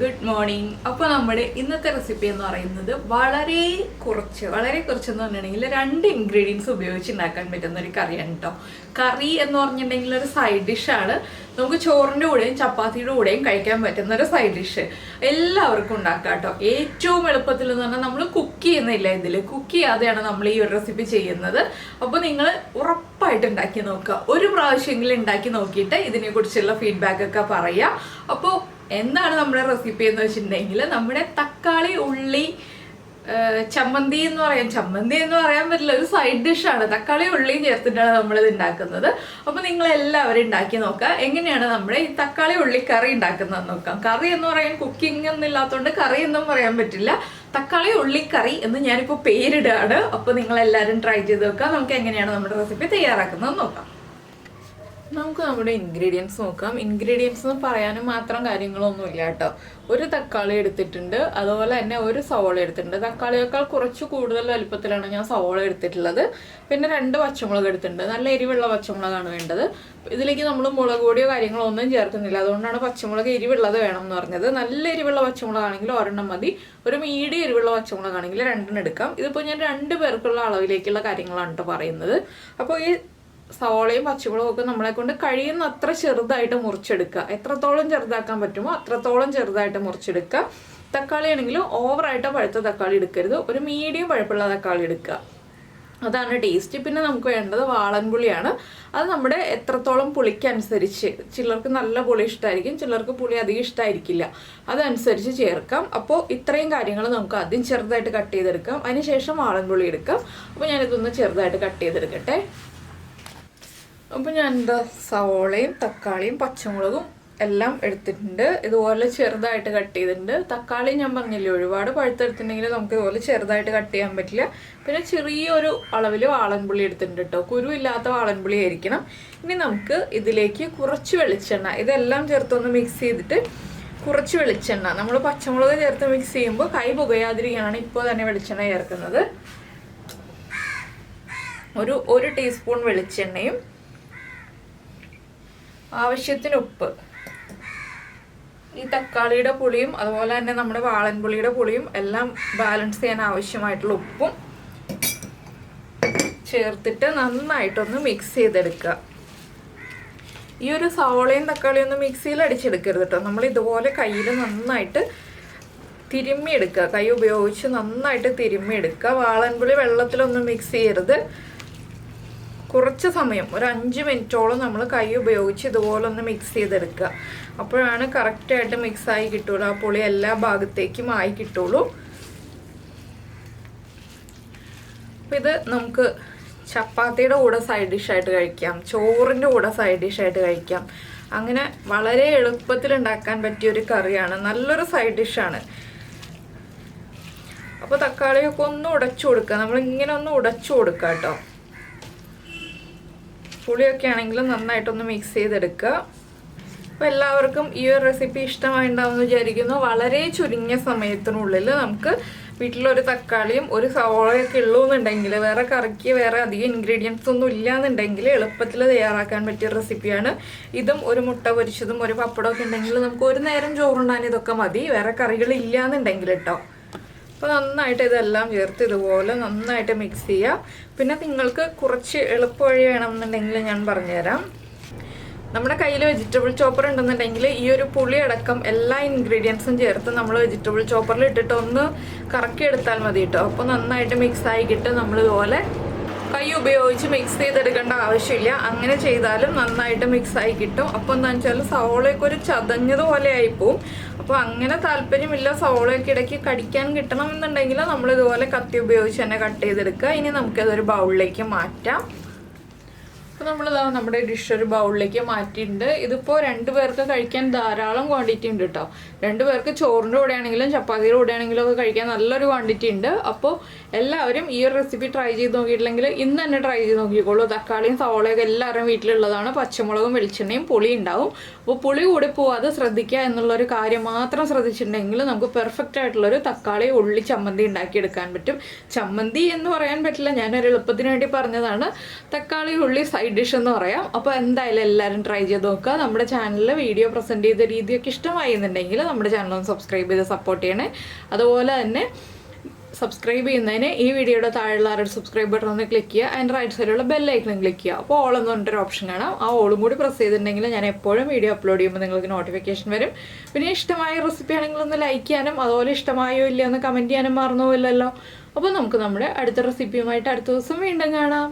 Good morning. അപ്പോൾ നമ്മുടെ ഇന്നത്തെ റെസിപ്പി എന്ന് പറയുന്നത് വളരെ കുറച്ച് എന്ന് പറഞ്ഞിട്ടുണ്ടെങ്കിൽ 2 ഇൻഗ്രീഡിയൻസ് ഉപയോഗിച്ച് ഉണ്ടാക്കാൻ പറ്റുന്ന ഒരു കറിയാണ് കേട്ടോ. കറി എന്ന് പറഞ്ഞിട്ടുണ്ടെങ്കിൽ ഒരു സൈഡ് ഡിഷാണ്. നമുക്ക് ചോറിൻ്റെ കൂടെയും ചപ്പാത്തിയുടെ കൂടെയും കഴിക്കാൻ പറ്റുന്ന ഒരു സൈഡ് ഡിഷ്. എല്ലാവർക്കും ഉണ്ടാക്കാം കേട്ടോ. ഏറ്റവും എളുപ്പത്തിൽ എന്ന് പറഞ്ഞാൽ നമ്മൾ കുക്ക് ചെയ്യുന്നില്ല, ഇതിൽ കുക്ക് ചെയ്യാതെയാണ് നമ്മൾ ഈ ഒരു റെസിപ്പി ചെയ്യുന്നത്. അപ്പോൾ നിങ്ങൾ ഉറപ്പായിട്ട് ഉണ്ടാക്കി നോക്കുക. ഒരു പ്രാവശ്യമെങ്കിലും ഉണ്ടാക്കി നോക്കിയിട്ട് ഇതിനെക്കുറിച്ചുള്ള ഫീഡ്ബാക്ക് ഒക്കെ പറയുക. അപ്പോൾ എന്താണ് നമ്മുടെ റെസിപ്പി എന്ന് വെച്ചിട്ടുണ്ടെങ്കിൽ നമ്മുടെ തക്കാളി ഉള്ളി ചമ്മന്തി എന്ന് പറയാൻ പറ്റില്ല, ഒരു സൈഡ് ഡിഷാണ്. തക്കാളി ഉള്ളിയും ചേർത്തിട്ടാണ് നമ്മളിത് ഉണ്ടാക്കുന്നത്. അപ്പോൾ നിങ്ങളെല്ലാവരും ഉണ്ടാക്കി നോക്കുക. എങ്ങനെയാണ് നമ്മുടെ ഈ തക്കാളി ഉള്ളി കറി ഉണ്ടാക്കുന്നത് നോക്കാം. കറി എന്ന് പറയാൻ കുക്കിംഗ് ഒന്നും ഇല്ലാത്തതുകൊണ്ട് കറി എന്നും പറയാൻ പറ്റില്ല. തക്കാളി ഉള്ളി കറി എന്ന് ഞാനിപ്പോൾ പേരിടുകയാണ്. അപ്പോൾ നിങ്ങളെല്ലാവരും ട്രൈ ചെയ്ത് നോക്കുക. നമുക്ക് എങ്ങനെയാണ് നമ്മുടെ റെസിപ്പി തയ്യാറാക്കുന്നത് നോക്കാം. നമുക്ക് നമ്മുടെ ഇൻഗ്രീഡിയൻസ് നോക്കാം. ഇൻഗ്രീഡിയൻസ് എന്ന് പറയാനും മാത്രം കാര്യങ്ങളൊന്നുമില്ല കേട്ടോ. ഒരു തക്കാളി എടുത്തിട്ടുണ്ട്, അതുപോലെ തന്നെ ഒരു സവോള എടുത്തിട്ടുണ്ട്. തക്കാളിയേക്കാൾ കുറച്ച് കൂടുതൽ വലുപ്പത്തിലാണ് ഞാൻ സവോള എടുത്തിട്ടുള്ളത്. പിന്നെ 2 പച്ചമുളക് എടുത്തിട്ടുണ്ട്. നല്ല എരിവുള്ള പച്ചമുളകാണ് വേണ്ടത്. ഇതിലേക്ക് നമ്മൾ മുളക് പൊടിയോ കാര്യങ്ങളോ ഒന്നും ചേർക്കുന്നില്ല, അതുകൊണ്ടാണ് പച്ചമുളക് എരിവുള്ളത് വേണം എന്ന് പറഞ്ഞത്. നല്ല എരിവുള്ള പച്ചമുളകാണെങ്കിൽ 1 മതി. ഒരു മീഡിയം എരിവുള്ള പച്ചമുളകാണെങ്കിൽ 2 എടുക്കാം. ഇതിപ്പോൾ ഞാൻ 2 പേർക്കുള്ള അളവിലേക്കുള്ള കാര്യങ്ങളാണ് കേട്ടോ പറയുന്നത്. അപ്പോൾ ഈ സവോളയും പച്ചമുളകും ഒക്കെ നമ്മളെ കൊണ്ട് കഴിയുന്ന അത്ര ചെറുതായിട്ട് മുറിച്ചെടുക്കുക. എത്രത്തോളം ചെറുതാക്കാൻ പറ്റുമോ അത്രത്തോളം ചെറുതായിട്ട് മുറിച്ചെടുക്കുക. തക്കാളി ആണെങ്കിൽ ഓവറായിട്ട് പഴുത്ത തക്കാളി എടുക്കരുത്, ഒരു മീഡിയം പഴുപ്പുള്ള തക്കാളി എടുക്കുക. അതാണ് ടേസ്റ്റ്. പിന്നെ നമുക്ക് വേണ്ടത് വാളൻപുളിയാണ്. അത് നമ്മുടെ എത്രത്തോളം പുളിക്കനുസരിച്ച്, ചിലർക്ക് നല്ല പുളി ഇഷ്ടമായിരിക്കും, ചിലർക്ക് പുളി അധികം ഇഷ്ടമായിരിക്കില്ല, അതനുസരിച്ച് ചേർക്കാം. അപ്പോൾ ഇത്രയും കാര്യങ്ങൾ നമുക്ക് ആദ്യം ചെറുതായിട്ട് കട്ട് ചെയ്തെടുക്കാം. അതിനുശേഷം വാളൻപുളി എടുക്കാം. അപ്പോൾ ഞാനിതൊന്ന് ചെറുതായിട്ട് കട്ട് ചെയ്തെടുക്കട്ടെ. അപ്പോൾ ഞാൻ എന്താ സവോളയും തക്കാളിയും പച്ചമുളകും എല്ലാം എടുത്തിട്ടുണ്ട്. ഇതുപോലെ ചെറുതായിട്ട് കട്ട് ചെയ്തിട്ടുണ്ട്. തക്കാളി ഞാൻ പറഞ്ഞില്ലേ, ഒരുപാട് പഴുത്തെടുത്തിട്ടുണ്ടെങ്കിൽ നമുക്ക് ഇതുപോലെ ചെറുതായിട്ട് കട്ട് ചെയ്യാൻ പറ്റില്ല. പിന്നെ ചെറിയൊരു അളവിൽ വാളൻപുളി എടുത്തിട്ടുണ്ട് കേട്ടോ. കുരുവില്ലാത്ത വാളൻപുളി ആയിരിക്കണം. ഇനി നമുക്ക് ഇതിലേക്ക് കുറച്ച് വെളിച്ചെണ്ണ, ഇതെല്ലാം ചേർത്തൊന്ന് മിക്സ് ചെയ്തിട്ട് കുറച്ച് വെളിച്ചെണ്ണ, നമ്മൾ പച്ചമുളക് ചേർത്ത് മിക്സ് ചെയ്യുമ്പോൾ കൈ പുകയാതിരിക്കാനാണ് ഇപ്പോൾ തന്നെ വെളിച്ചെണ്ണ ചേർക്കുന്നത്. ഒരു 1 ടീസ്പൂൺ വെളിച്ചെണ്ണയും ആവശ്യത്തിന് ഉപ്പ്. ഈ തക്കാളിയുടെ പുളിയും അതുപോലെ തന്നെ നമ്മുടെ വാളൻപുളിയുടെ പുളിയും എല്ലാം ബാലൻസ് ചെയ്യാൻ ആവശ്യമായിട്ടുള്ള ഉപ്പും ചേർത്തിട്ട് നന്നായിട്ടൊന്ന് മിക്സ് ചെയ്തെടുക്കുക. ഈ ഒരു സവോളയും തക്കാളിയും ഒന്ന് മിക്സിയിൽ അടിച്ചെടുക്കരുത് കേട്ടോ. നമ്മൾ ഇതുപോലെ കയ്യിൽ നന്നായിട്ട് തിരുമ്മിയെടുക്കുക. കൈ ഉപയോഗിച്ച് നന്നായിട്ട് തിരുമ്മിയെടുക്കുക. വാളൻപുളി വെള്ളത്തിലൊന്നും മിക്സ് ചെയ്യരുത്. കുറച്ച് സമയം, ഒരു 5 മിനിറ്റോളം നമ്മൾ കൈ ഉപയോഗിച്ച് ഇതുപോലെ ഒന്ന് മിക്സ് ചെയ്തെടുക്കുക. അപ്പോഴാണ് കറക്റ്റായിട്ട് മിക്സായി കിട്ടുള്ളൂ. ആ പുളി എല്ലാ ഭാഗത്തേക്കും ആയി കിട്ടുള്ളൂ. അപ്പം ഇത് നമുക്ക് ചപ്പാത്തിയുടെ കൂടെ സൈഡ് ഡിഷായിട്ട് കഴിക്കാം, ചോറിൻ്റെ കൂടെ സൈഡ് ഡിഷായിട്ട് കഴിക്കാം. അങ്ങനെ വളരെ എളുപ്പത്തിൽ ഉണ്ടാക്കാൻ പറ്റിയൊരു കറിയാണ്, നല്ലൊരു സൈഡ് ഡിഷാണ്. അപ്പോൾ തക്കാളിയൊക്കെ ഒന്ന് ഉടച്ചു കൊടുക്കുക. നമ്മളിങ്ങനെ ഒന്ന് ഉടച്ചു കൊടുക്കുക കേട്ടോ. പുളിയൊക്കെ ആണെങ്കിലും നന്നായിട്ടൊന്ന് മിക്സ് ചെയ്തെടുക്കുക. അപ്പോൾ എല്ലാവർക്കും ഈ ഒരു റെസിപ്പി ഇഷ്ടമായിട്ടുണ്ടാവുമെന്ന് വിചാരിക്കുന്നു. വളരെ ചുരുങ്ങിയ സമയത്തിനുള്ളിൽ നമുക്ക് വീട്ടിലൊരു തക്കാളിയും ഒരു സവോളയൊക്കെ ഉള്ളൂ എന്നുണ്ടെങ്കിൽ, വേറെ കറിക്ക് വേറെ അധികം ഇൻഗ്രീഡിയൻസ് ഒന്നും ഇല്ലയെന്നുണ്ടെങ്കിൽ എളുപ്പത്തിൽ തയ്യാറാക്കാൻ പറ്റിയ റെസിപ്പിയാണ്. ഇതും ഒരു മുട്ട പൊരിച്ചതും ഒരു പപ്പടമൊക്കെ ഉണ്ടെങ്കിൽ നമുക്ക് ഒരു നേരം ചോറുണ്ടാൻ ഇതൊക്കെ മതി, വേറെ കറികൾ ഇല്ലയെന്നുണ്ടെങ്കിൽ കേട്ടോ. അപ്പോൾ നന്നായിട്ട് ഇതെല്ലാം ചേർത്ത് ഇതുപോലെ നന്നായിട്ട് മിക്സ് ചെയ്യുക. പിന്നെ നിങ്ങൾക്ക് കുറച്ച് എളുപ്പ വഴി വേണമെന്നുണ്ടെങ്കിൽ ഞാൻ പറഞ്ഞുതരാം. നമ്മുടെ കയ്യിൽ വെജിറ്റബിൾ ചോപ്പർ ഉണ്ടെന്നുണ്ടെങ്കിൽ ഈ ഒരു പുളി അടക്കം എല്ലാ ഇൻഗ്രീഡിയൻസും ചേർത്ത് നമ്മൾ വെജിറ്റബിൾ ചോപ്പറിൽ ഇട്ടിട്ട് ഒന്ന് കറക്കി എടുത്താൽ മതി കേട്ടോ. അപ്പോൾ നന്നായിട്ട് മിക്സായി കിട്ടും. നമ്മളിതുപോലെ കൈ ഉപയോഗിച്ച് മിക്സ് ചെയ്തെടുക്കേണ്ട ആവശ്യമില്ല. അങ്ങനെ ചെയ്താലും നന്നായിട്ട് മിക്സായി കിട്ടും. അപ്പോൾ എന്താണെന്ന് വെച്ചാൽ സവോളയൊക്കെ ഒരു ചതഞ്ഞതുപോലെ ആയിപ്പോവും. അപ്പോൾ അങ്ങനെ താല്പര്യമില്ല, സവോളയൊക്കെ ഇടയ്ക്ക് കടിക്കാൻ കിട്ടണം എന്നുണ്ടെങ്കിൽ നമ്മളിതുപോലെ കത്തി ഉപയോഗിച്ച് തന്നെ കട്ട് ചെയ്തെടുക്കുക. ഇനി നമുക്കതൊരു ബൗളിലേക്ക് മാറ്റാം. അപ്പോൾ നമ്മളിതാ നമ്മുടെ ഡിഷ് ഒരു ബൗളിലേക്ക് മാറ്റിയിട്ടുണ്ട്. ഇതിപ്പോൾ 2 പേർക്ക് കഴിക്കാൻ ധാരാളം ക്വാണ്ടിറ്റി ഉണ്ട് കേട്ടോ. 2 പേർക്ക് ചോറിൻ്റെ കൂടെ ആണെങ്കിലും ചപ്പാത്തിയുടെ കൂടെ ആണെങ്കിലും ഒക്കെ കഴിക്കാൻ നല്ലൊരു ക്വാണ്ടിറ്റി ഉണ്ട്. അപ്പോൾ എല്ലാവരും ഈ ഒരു റെസിപ്പി ട്രൈ ചെയ്ത് നോക്കിയിട്ടില്ലെങ്കിൽ ഇന്ന് തന്നെ ട്രൈ ചെയ്ത് നോക്കിക്കോളൂ. തക്കാളിയും സവോളയൊക്കെ എല്ലാവരും വീട്ടിലുള്ളതാണ്. പച്ചമുളകും വെളിച്ചെണ്ണയും പുളി ഉണ്ടാവും. അപ്പോൾ പുളി കൂടി പോവാതെ ശ്രദ്ധിക്കുക എന്നുള്ളൊരു കാര്യം മാത്രം ശ്രദ്ധിച്ചിട്ടുണ്ടെങ്കിൽ നമുക്ക് പെർഫെക്റ്റ് ആയിട്ടുള്ളൊരു തക്കാളി ഉള്ളി ചമ്മന്തി ഉണ്ടാക്കിയെടുക്കാൻ പറ്റും. ചമ്മന്തി എന്ന് പറയാൻ പറ്റില്ല, ഞാനൊരു എളുപ്പത്തിന് വേണ്ടി പറഞ്ഞതാണ്. തക്കാളി ഉള്ളി സൈഡ് സൈഡ് ഡിഷ് എന്ന് പറയാം. അപ്പോൾ എന്തായാലും എല്ലാവരും ട്രൈ ചെയ്ത് നോക്കുക. നമ്മുടെ ചാനലിൽ വീഡിയോ പ്രസൻറ്റ് ചെയ്ത രീതിയൊക്കെ ഇഷ്ടമായി എന്നുണ്ടെങ്കിൽ നമ്മുടെ ചാനൽ ഒന്ന് സബ്സ്ക്രൈബ് ചെയ്ത് സപ്പോർട്ട് ചെയ്യണേ. അതുപോലെ തന്നെ സബ്സ്ക്രൈബ് ചെയ്യുന്നതിന് ഈ വീഡിയോയുടെ താഴെയുള്ള സബ്സ്ക്രൈബ് ബട്ടൺ ഒന്ന് ക്ലിക്ക് ചെയ്യുക. അതിൻ്റെ റൈറ്റ് സൈഡിലുള്ള ബെല്ലൈക്കൺ ക്ലിക്ക് ചെയ്യുക. അപ്പോൾ ഓൾ എന്ന് പറഞ്ഞിട്ടൊരു ഓപ്ഷൻ കാണാം. ആ ഓളും കൂടി പ്രസ് ചെയ്തിട്ടുണ്ടെങ്കിൽ ഞാൻ എപ്പോഴും വീഡിയോ അപ്ലോഡ് ചെയ്യുമ്പോൾ നിങ്ങൾക്ക് നോട്ടിഫിക്കേഷൻ വരും. പിന്നെ ഇഷ്ടമായ റെസിപ്പി ആണെങ്കിൽ ഒന്ന് ലൈക്ക് ചെയ്യാനും അതുപോലെ ഇഷ്ടമായോ ഇല്ലയോ എന്ന് കമൻറ്റ് ചെയ്യാനും മറന്നു പോയില്ലല്ലോ. അപ്പോൾ നമുക്ക് നമ്മുടെ അടുത്ത റെസിപ്പിയുമായിട്ട് അടുത്ത ദിവസം വീണ്ടും കാണാം.